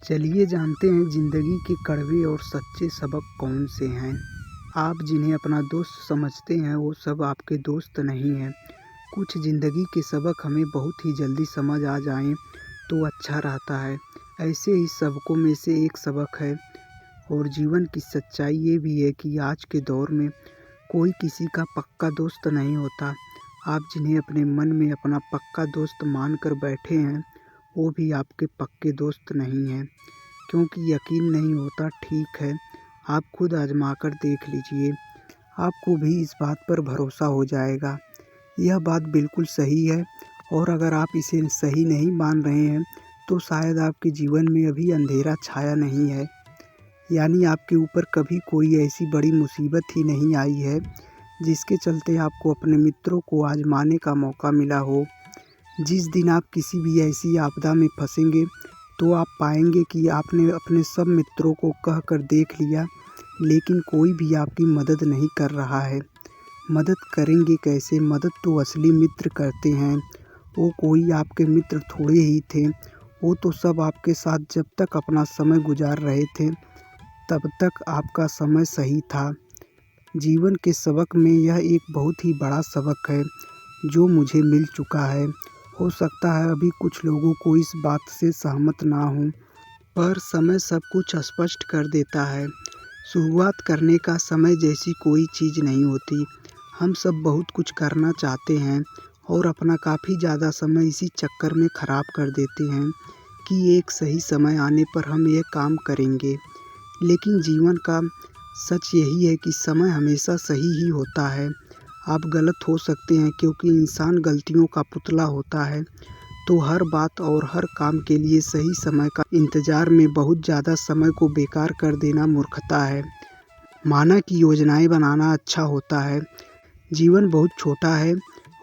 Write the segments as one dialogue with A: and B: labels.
A: चलिए जानते हैं ज़िंदगी के कड़वे और सच्चे सबक कौन से हैं। आप जिन्हें अपना दोस्त समझते हैं वो सब आपके दोस्त नहीं हैं। कुछ ज़िंदगी के सबक हमें बहुत ही जल्दी समझ आ जाएं तो अच्छा रहता है। ऐसे ही सबकों में से एक सबक है और जीवन की सच्चाई ये भी है कि आज के दौर में कोई किसी का पक्का दोस्त नहीं होता। आप जिन्हें अपने मन में अपना पक्का दोस्त मानकर बैठे हैं वो भी आपके पक्के दोस्त नहीं हैं। क्योंकि यकीन नहीं होता, ठीक है, आप खुद आजमा कर देख लीजिए, आपको भी इस बात पर भरोसा हो जाएगा। यह बात बिल्कुल सही है और अगर आप इसे सही नहीं मान रहे हैं तो शायद आपके जीवन में अभी अंधेरा छाया नहीं है, यानी आपके ऊपर कभी कोई ऐसी बड़ी मुसीबत ही नहीं आई है जिसके चलते आपको अपने मित्रों को आजमाने का मौका मिला हो। जिस दिन आप किसी भी ऐसी आपदा में फंसेंगे तो आप पाएंगे कि आपने अपने सब मित्रों को कह कर देख लिया, लेकिन कोई भी आपकी मदद नहीं कर रहा है। मदद करेंगे कैसे? मदद तो असली मित्र करते हैं। वो कोई आपके मित्र थोड़े ही थे, वो तो सब आपके साथ जब तक अपना समय गुजार रहे थे तब तक आपका समय सही था। जीवन के सबक में यह एक बहुत ही बड़ा सबक है जो मुझे मिल चुका है। हो सकता है अभी कुछ लोगों को इस बात से सहमत ना हो, पर समय सब कुछ स्पष्ट कर देता है। शुरुआत करने का समय जैसी कोई चीज़ नहीं होती। हम सब बहुत कुछ करना चाहते हैं और अपना काफ़ी ज़्यादा समय इसी चक्कर में ख़राब कर देते हैं कि एक सही समय आने पर हम ये काम करेंगे। लेकिन जीवन का सच यही है कि समय हमेशा सही ही होता है। आप गलत हो सकते हैं क्योंकि इंसान गलतियों का पुतला होता है, तो हर बात और हर काम के लिए सही समय का इंतज़ार में बहुत ज़्यादा समय को बेकार कर देना मूर्खता है। माना कि योजनाएं बनाना अच्छा होता है। जीवन बहुत छोटा है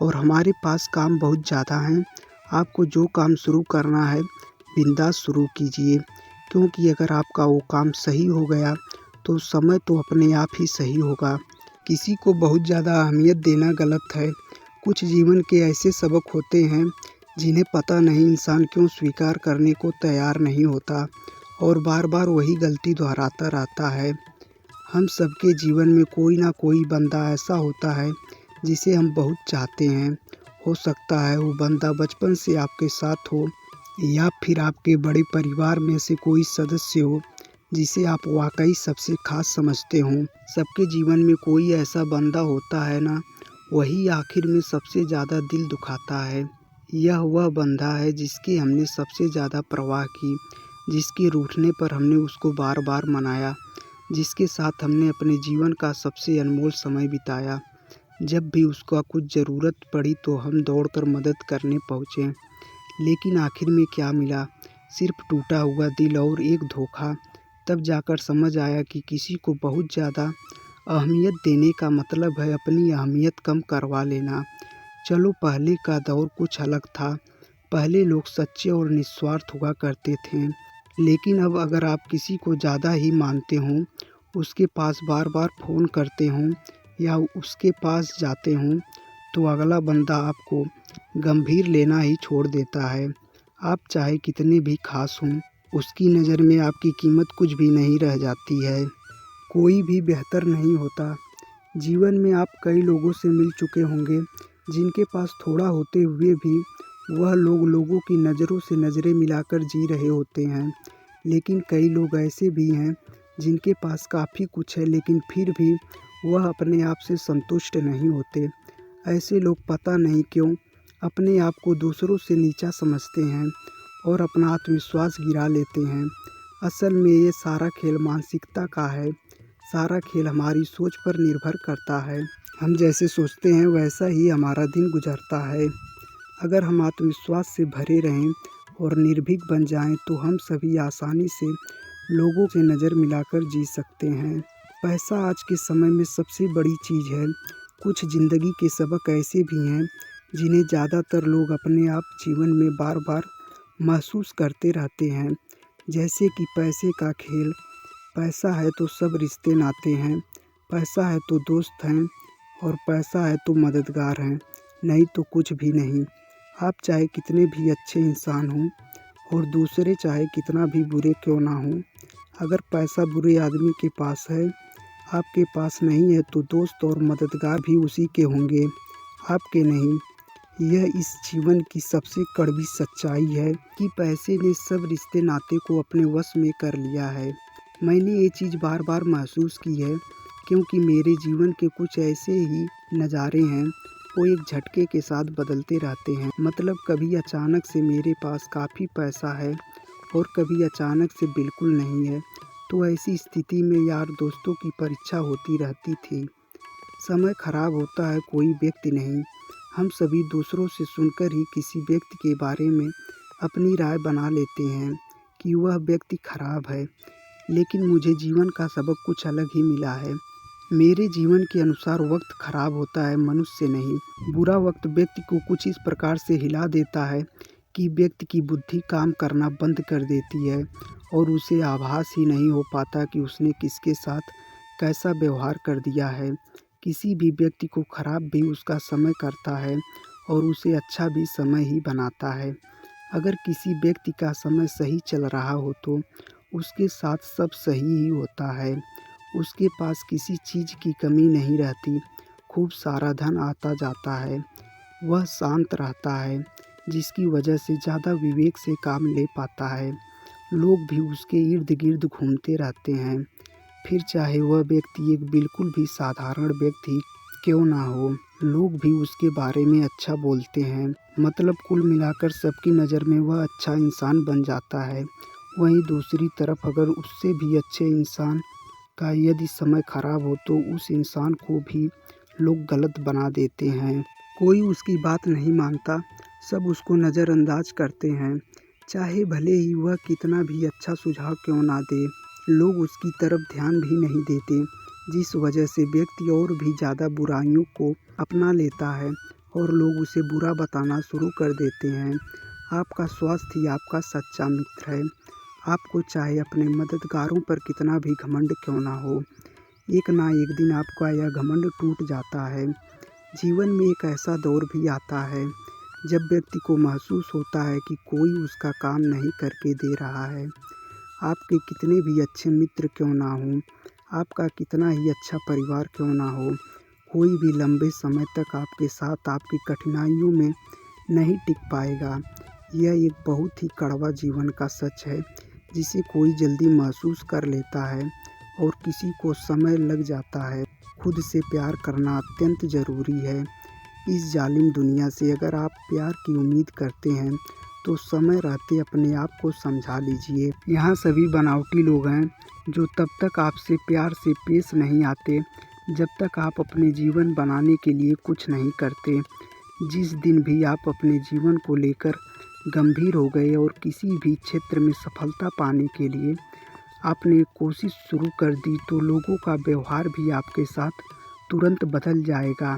A: और हमारे पास काम बहुत ज़्यादा हैं। आपको जो काम शुरू करना है बिंदास शुरू कीजिए, क्योंकि अगर आपका वो काम सही हो गया तो समय तो अपने आप ही सही होगा। किसी को बहुत ज़्यादा अहमियत देना गलत है। कुछ जीवन के ऐसे सबक होते हैं जिन्हें पता नहीं इंसान क्यों स्वीकार करने को तैयार नहीं होता और बार बार वही गलती दोहराता रहता है। हम सबके जीवन में कोई ना कोई बंदा ऐसा होता है जिसे हम बहुत चाहते हैं। हो सकता है वो बंदा बचपन से आपके साथ हो या फिर आपके बड़े परिवार में से कोई सदस्य हो जिसे आप वाकई सबसे खास समझते हों। सबके जीवन में कोई ऐसा बंदा होता है ना, वही आखिर में सबसे ज़्यादा दिल दुखाता है। यह वह बंदा है जिसकी हमने सबसे ज़्यादा परवाह की, जिसके रूठने पर हमने उसको बार बार मनाया, जिसके साथ हमने अपने जीवन का सबसे अनमोल समय बिताया। जब भी उसका कुछ ज़रूरत पड़ी तो हम दौड़कर मदद करने पहुँचे, लेकिन आखिर में क्या मिला? सिर्फ टूटा हुआ दिल और एक धोखा। तब जाकर समझ आया कि किसी को बहुत ज़्यादा अहमियत देने का मतलब है अपनी अहमियत कम करवा लेना। चलो, पहले का दौर कुछ अलग था। पहले लोग सच्चे और निस्वार्थ हुआ करते थे, लेकिन अब अगर आप किसी को ज़्यादा ही मानते हों, उसके पास बार बार फ़ोन करते हों या उसके पास जाते हों, तो अगला बंदा आपको गंभीर लेना ही छोड़ देता है। आप चाहे कितने भी खास हों, उसकी नज़र में आपकी कीमत कुछ भी नहीं रह जाती है। कोई भी बेहतर नहीं होता। जीवन में आप कई लोगों से मिल चुके होंगे जिनके पास थोड़ा होते हुए भी वह लोग लोगों की नज़रों से नज़रें मिलाकर जी रहे होते हैं। लेकिन कई लोग ऐसे भी हैं जिनके पास काफ़ी कुछ है लेकिन फिर भी वह अपने आप से संतुष्ट नहीं होते। ऐसे लोग पता नहीं क्यों अपने आप को दूसरों से नीचा समझते हैं और अपना आत्मविश्वास गिरा लेते हैं। असल में ये सारा खेल मानसिकता का है। सारा खेल हमारी सोच पर निर्भर करता है। हम जैसे सोचते हैं वैसा ही हमारा दिन गुजरता है। अगर हम आत्मविश्वास से भरे रहें और निर्भीक बन जाएं तो हम सभी आसानी से लोगों से नज़र मिलाकर जी सकते हैं। पैसा आज के समय में सबसे बड़ी चीज़ है। कुछ ज़िंदगी के सबक ऐसे भी हैं जिन्हें ज़्यादातर लोग अपने आप जीवन में बार बार महसूस करते रहते हैं, जैसे कि पैसे का खेल। पैसा है तो सब रिश्ते नाते हैं, पैसा है तो दोस्त हैं और पैसा है तो मददगार हैं, नहीं तो कुछ भी नहीं। आप चाहे कितने भी अच्छे इंसान हों और दूसरे चाहे कितना भी बुरे क्यों ना हों। अगर पैसा बुरे आदमी के पास है, आपके पास नहीं है, तो दोस्त और मददगार भी उसी के होंगे, आपके नहीं। यह इस जीवन की सबसे कड़वी सच्चाई है कि पैसे ने सब रिश्ते नाते को अपने वश में कर लिया है। मैंने ये चीज़ बार बार महसूस की है, क्योंकि मेरे जीवन के कुछ ऐसे ही नज़ारे हैं, वो एक झटके के साथ बदलते रहते हैं। मतलब कभी अचानक से मेरे पास काफ़ी पैसा है और कभी अचानक से बिल्कुल नहीं है। तो ऐसी स्थिति में यार दोस्तों की परीक्षा होती रहती थी। समय खराब होता है कोई व्यक्ति नहीं, हम सभी दूसरों से सुनकर ही किसी व्यक्ति के बारे में अपनी राय बना लेते हैं कि वह व्यक्ति खराब है। लेकिन मुझे जीवन का सबक कुछ अलग ही मिला है। मेरे जीवन के अनुसार वक्त खराब होता है, मनुष्य नहीं। बुरा वक्त व्यक्ति को कुछ इस प्रकार से हिला देता है कि व्यक्ति की बुद्धि काम करना बंद कर देती है और उसे आभास ही नहीं हो पाता कि उसने किसके साथ कैसा व्यवहार कर दिया है। किसी भी व्यक्ति को खराब भी उसका समय करता है और उसे अच्छा भी समय ही बनाता है। अगर किसी व्यक्ति का समय सही चल रहा हो तो उसके साथ सब सही ही होता है। उसके पास किसी चीज़ की कमी नहीं रहती, खूब सारा धन आता जाता है। वह शांत रहता है, जिसकी वजह से ज़्यादा विवेक से काम ले पाता है। लोग भी उसके इर्द गिर्द घूमते रहते हैं, फिर चाहे वह व्यक्ति एक बिल्कुल भी साधारण व्यक्ति क्यों ना हो। लोग भी उसके बारे में अच्छा बोलते हैं। मतलब कुल मिलाकर सबकी नज़र में वह अच्छा इंसान बन जाता है। वहीं दूसरी तरफ अगर उससे भी अच्छे इंसान का यदि समय खराब हो तो उस इंसान को भी लोग गलत बना देते हैं। कोई उसकी बात नहीं मानता, सब उसको नज़रअंदाज करते हैं, चाहे भले ही वह कितना भी अच्छा सुझाव क्यों ना दे। लोग उसकी तरफ ध्यान भी नहीं देते, जिस वजह से व्यक्ति और भी ज़्यादा बुराइयों को अपना लेता है और लोग उसे बुरा बताना शुरू कर देते हैं। आपका स्वास्थ्य ही आपका सच्चा मित्र है। आपको चाहे अपने मददगारों पर कितना भी घमंड क्यों ना हो, एक ना एक दिन आपका यह घमंड टूट जाता है। जीवन में एक ऐसा दौर भी आता है जब व्यक्ति को महसूस होता है कि कोई उसका काम नहीं करके दे रहा है। आपके कितने भी अच्छे मित्र क्यों ना हों, आपका कितना ही अच्छा परिवार क्यों ना हो, कोई भी लंबे समय तक आपके साथ आपकी कठिनाइयों में नहीं टिक पाएगा। यह एक बहुत ही कड़वा जीवन का सच है, जिसे कोई जल्दी महसूस कर लेता है और किसी को समय लग जाता है। खुद से प्यार करना अत्यंत ज़रूरी है। इस जालिम दुनिया से अगर आप प्यार की उम्मीद करते हैं तो समय रहते अपने आप को समझा लीजिए। यहाँ सभी बनावटी लोग हैं जो तब तक आपसे प्यार से पेश नहीं आते जब तक आप अपने जीवन बनाने के लिए कुछ नहीं करते। जिस दिन भी आप अपने जीवन को लेकर गंभीर हो गए और किसी भी क्षेत्र में सफलता पाने के लिए आपने कोशिश शुरू कर दी तो लोगों का व्यवहार भी आपके साथ तुरंत बदल जाएगा।